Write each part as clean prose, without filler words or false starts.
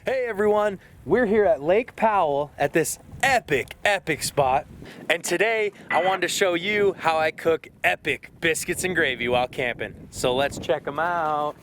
Hey everyone, we're here at Lake Powell at this epic spot. And today I wanted to show you how I cook epic biscuits and gravy while camping. So let's check them out.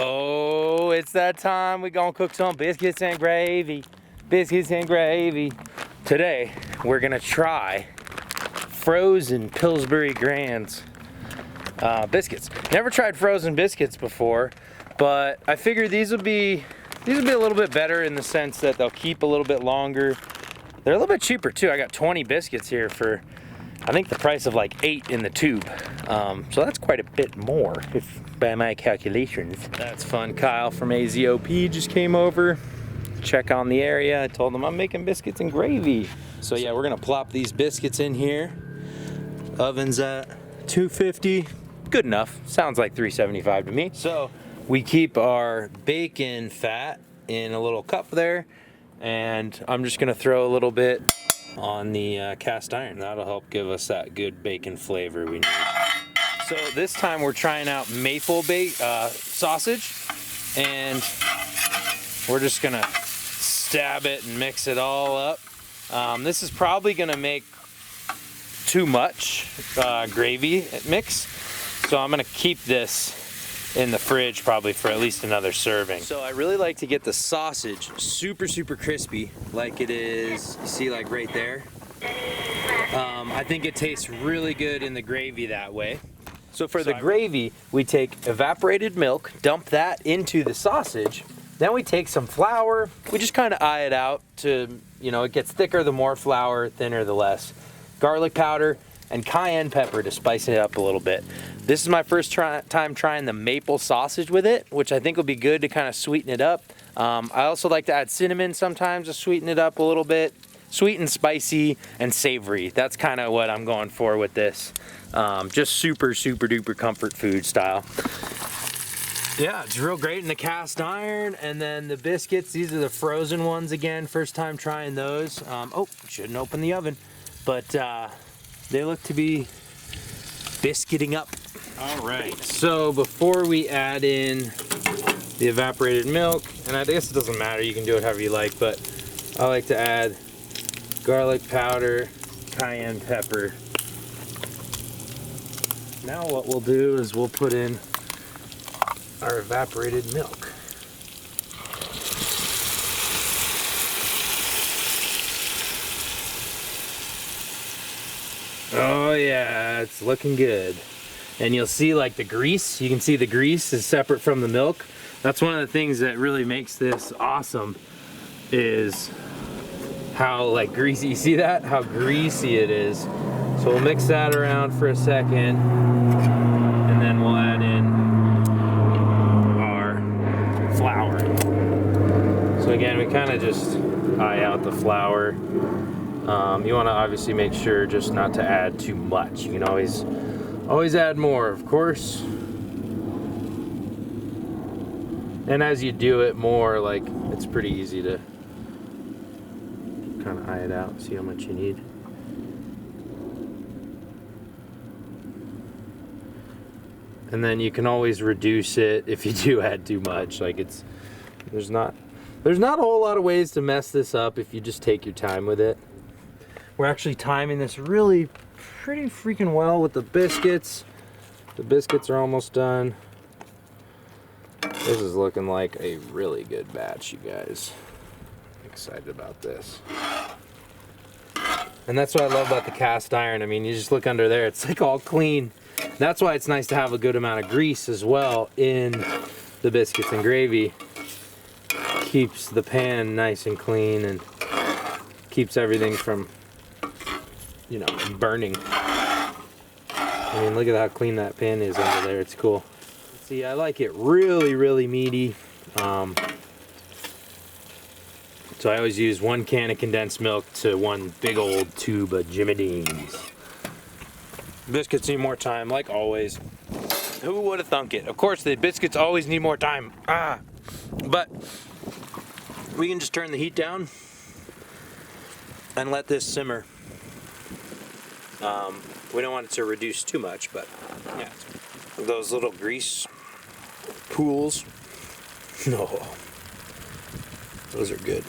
Oh, it's that time. We're gonna cook some biscuits and gravy. Biscuits and gravy. Today, we're gonna try frozen Pillsbury Grands biscuits. Never tried frozen biscuits before, but I figured these would be a little bit better in the sense that they'll keep a little bit longer. They're a little bit cheaper too. I got 20 biscuits here for, I think, the price of like 8 in the tube. So that's quite a bit more, if by my calculations. That's fun. Kyle from AZOP just came over, check on the area. I told him I'm making biscuits and gravy. So yeah, we're gonna plop these biscuits in here. Oven's at 250, good enough. Sounds like 375 to me. So we keep our bacon fat in a little cup there, and I'm just gonna throw a little bit on the cast iron. That'll help give us that good bacon flavor we need. So this time we're trying out maple sausage, and we're just gonna stab it and mix it all up. This is probably gonna make too much gravy mix, so I'm gonna keep this in the fridge probably for at least another serving. So I really like to get the sausage super crispy, like it is, you see, like right there. I think it tastes really good in the gravy that way. So for the gravy, we take evaporated milk, dump that into the sausage, then we take some flour, we just kind of eye it out to, you know, it gets thicker the more flour, thinner the less. Garlic powder and cayenne pepper to spice it up a little bit. This is my first time trying the maple sausage with it, which I think will be good to kind of sweeten it up. I also like to add cinnamon sometimes to sweeten it up a little bit. Sweet and spicy and savory. That's kind of what I'm going for with this. Just super duper comfort food style. Yeah, it's real great in the cast iron. And then the biscuits, these are the frozen ones again. First time trying those. Oh, shouldn't open the oven. But they look to be biscuiting up. All right. So before we add in the evaporated milk, and I guess it doesn't matter, you can do it however you like, but I like to add garlic powder, cayenne pepper. Now what we'll do is we'll put in our evaporated milk. Oh yeah, it's looking good. And you'll see like the grease, you can see the grease is separate from the milk. That's one of the things that really makes this awesome, is how like greasy, you see that? How greasy it is. So we'll mix that around for a second, and then we'll add in our flour. So again, we kind of just eye out the flour. You want to obviously make sure just not to add too much. You can always add more, of course. And as you do it more, like, it's pretty easy to kind of eye it out, see how much you need. And then you can always reduce it if you do add too much. Like, there's not a whole lot of ways to mess this up if you just take your time with it. We're actually timing this really pretty freaking well with the biscuits. The biscuits are almost done. This is looking like a really good batch, you guys. I'm excited about this. And that's what I love about the cast iron. I mean, you just look under there, it's like all clean. That's why it's nice to have a good amount of grease as well in the biscuits and gravy. Keeps the pan nice and clean and keeps everything from, you know, burning. I mean, look at how clean that pan is under there. It's cool. See, I like it really meaty. So I always use 1 can of condensed milk to 1 big old tube of Jimmy Dean's. Biscuits need more time, like always. Who would have thunk it? Of course, the biscuits always need more time. But we can just turn the heat down and let this simmer. We don't want it to reduce too much, but yeah, those little grease pools. No, those are good.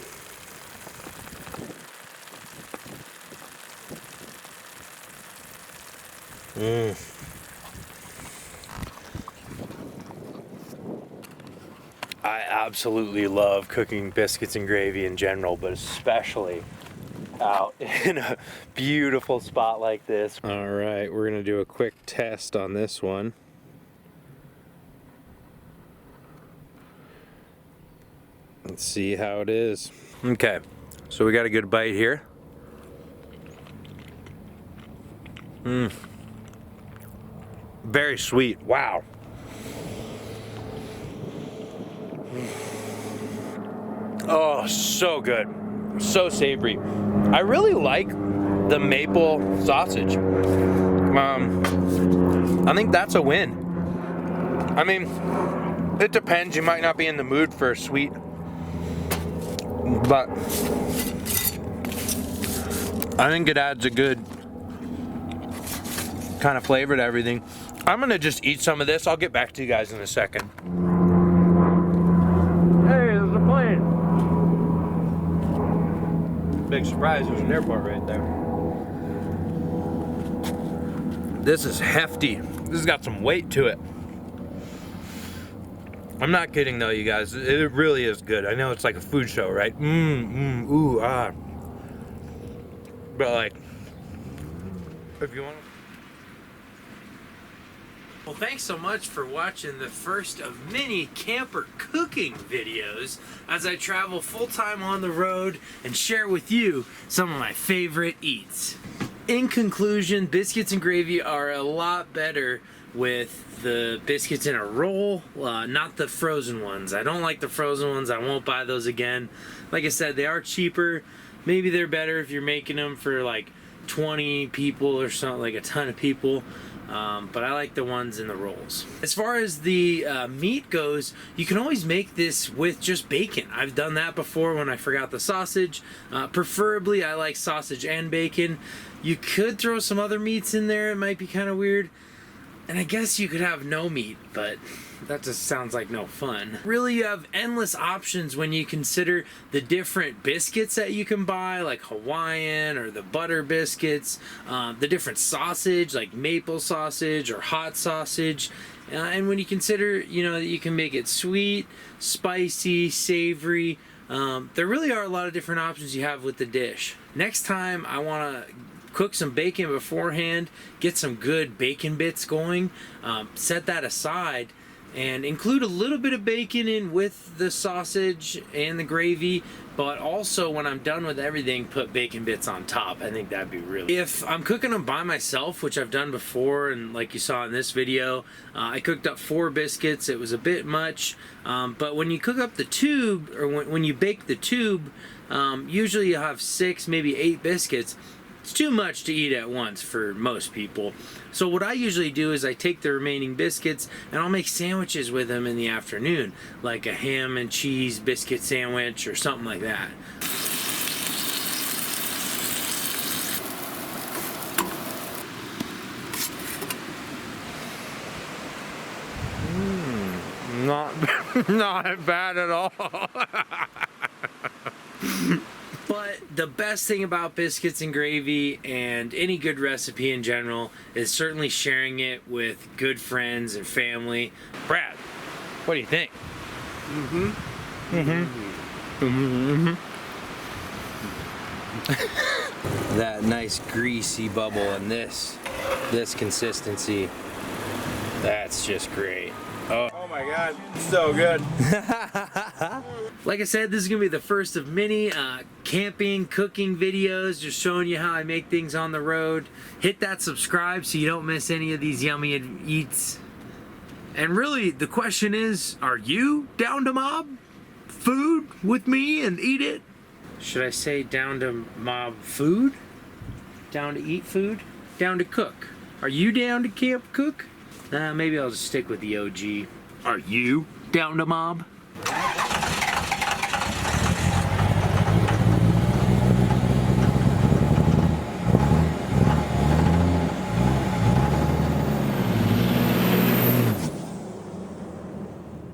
I absolutely love cooking biscuits and gravy in general, but especially out in a beautiful spot like this. All right, we're gonna do a quick test on this one. Let's see how it is. Okay, so we got a good bite here. Very sweet. Wow. Oh, so good. So savory. I really like the maple sausage. I think that's a win. I mean, it depends. You might not be in the mood for a sweet, but I think it adds a good kind of flavor to everything. I'm gonna just eat some of this. I'll get back to you guys in a second. Hey, there's a plane. Big surprise, there's an airport right there. This is hefty. This has got some weight to it. I'm not kidding though, you guys. It really is good. I know it's like a food show, right? Ooh, ah. But like, if you want to. Well, thanks so much for watching the first of many camper cooking videos as I travel full-time on the road and share with you some of my favorite eats. In conclusion, biscuits and gravy are a lot better with the biscuits in a roll, not the frozen ones. I don't like the frozen ones. I won't buy those again. Like I said, they are cheaper. Maybe they're better if you're making them for like 20 people or something, like a ton of people. But I like the ones in the rolls. As far as the meat goes, you can always make this with just bacon. I've done that before when I forgot the sausage. Preferably, I like sausage and bacon. You could throw some other meats in there. It might be kind of weird. And I guess you could have no meat, but that just sounds like no fun. Really, you have endless options when you consider the different biscuits that you can buy, like Hawaiian or the butter biscuits, the different sausage, like maple sausage or hot sausage. And when you consider, you know, that you can make it sweet, spicy, savory, there really are a lot of different options you have with the dish. Next time, I want to cook some bacon beforehand, get some good bacon bits going, set that aside, and include a little bit of bacon in with the sausage and the gravy, but also when I'm done with everything, put bacon bits on top. I think that'd be really... If I'm cooking them by myself, which I've done before, and like you saw in this video, I cooked up 4 biscuits. It was a bit much, but when you cook up the tube, or when you bake the tube, usually you'll have 6, maybe 8 biscuits. It's too much to eat at once for most people. So what I usually do is I take the remaining biscuits and I'll make sandwiches with them in the afternoon, like a ham and cheese biscuit sandwich or something like that. Not bad at all. But the best thing about biscuits and gravy and any good recipe in general is certainly sharing it with good friends and family. Brad, what do you think? That nice greasy bubble and this consistency, that's just great. Oh my God, so good. Like I said, this is gonna be the first of many camping, cooking videos, just showing you how I make things on the road. Hit that subscribe so you don't miss any of these yummy eats. And really, the question is, are you down to mob food with me and eat it? Should I say down to mob food? Down to eat food? Down to cook? Are you down to camp cook? Maybe I'll just stick with the OG. Are you down to mob?